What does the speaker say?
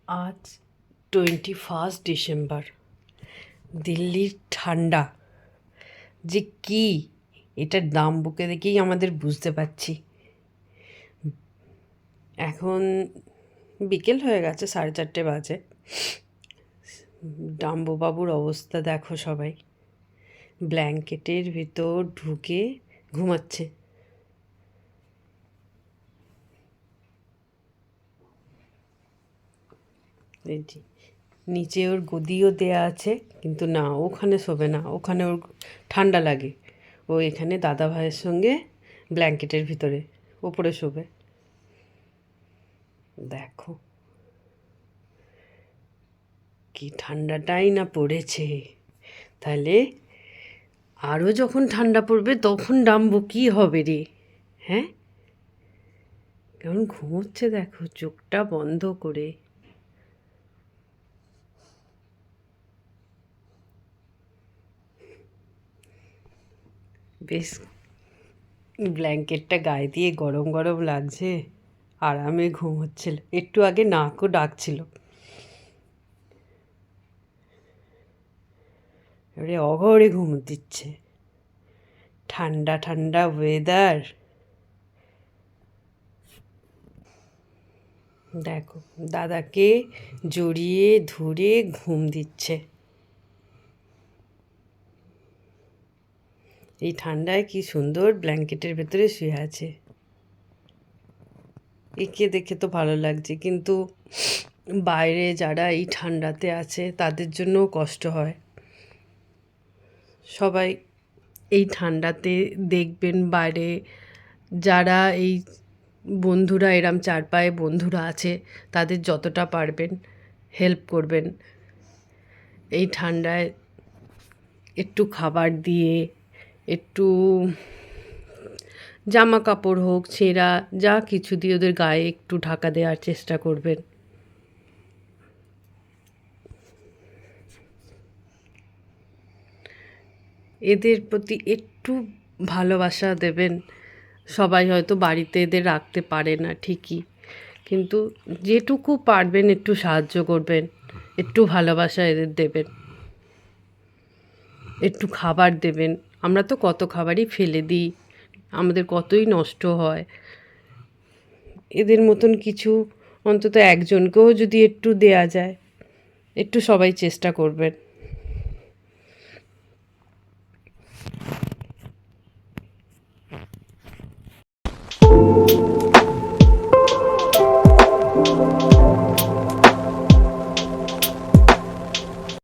আজ 21 ডিসেম্বর। দিল্লির ঠান্ডা যে কি, এটার দাম বুকে দেখেই আমাদের বুঝতে পারছি। এখন বিকেল হয়ে গেছে, 4:30 বাজে। ডাম্বুবাবুর অবস্থা দেখো সবাই, ব্ল্যাঙ্কেটের ভিতর ঢুকে ঘুমাচ্ছে। এই যে নিচে ওর গদিও দেয়া আছে, কিন্তু না, ওখানে শোবে না, ওখানে ওর ঠান্ডা লাগে। ও এখানে দাদা ভাইয়ের সঙ্গে ব্ল্যাঙ্কেটের ভিতরে ওপরে শোবে। দেখো কি ঠান্ডাটাই না পড়েছে। তাহলে আরও যখন ঠান্ডা পড়বে তখন ডাম্বু কী হবে রে? হ্যাঁ, কেমন ঘুমোচ্ছে দেখো, চোখটা বন্ধ করে। বেশ ব্ল্যাঙ্কেটটা গায়ে দিয়ে গরম গরম লাগছে, আরামে ঘুম হচ্ছিল। একটু আগে নাকও ডাকছিল। এবারে অঘরে ঘুম দিচ্ছে, ঠান্ডা ঠান্ডা ওয়েদার। দেখো দাদাকে জড়িয়ে ধরে ঘুম দিচ্ছে। এই ঠান্ডায় কি সুন্দর ব্ল্যাঙ্কেটের ভেতরে শুয়ে আছে। একে দেখে তো ভালো লাগছে, কিন্তু বাইরে যারা এই ঠান্ডাতে আছে তাদের জন্যও কষ্ট হয়। সবাই এই ঠান্ডাতে দেখবেন বাইরে যারা এই বন্ধুরা, এরম চার পায়ে বন্ধুরা আছে, তাদের যতটা পারবেন হেল্প করবেন। এই ঠান্ডায় একটু খাবার দিয়ে, একটু জামা কাপড় হোক ছেঁড়া, যা কিছু দিয়ে ওদের গায়ে একটু ঢাকা দেওয়ার চেষ্টা করবেন। এদের প্রতি একটু ভালোবাসা দেবেন। সবাই হয়তো বাড়িতে এদের রাখতে পারে না ঠিকই, কিন্তু যেটুকু পারবেন একটু সাহায্য করবেন, একটু ভালোবাসা এদের দেবেন, একটু খাবার দেবেন। আমরা তো কত খাবারই ফেলে দিই, আমাদের কতই নষ্ট হয়। এদের মতন কিছু অন্তত একজনকেও যদি একটু দেয়া যায়, একটু সবাই চেষ্টা করবেন।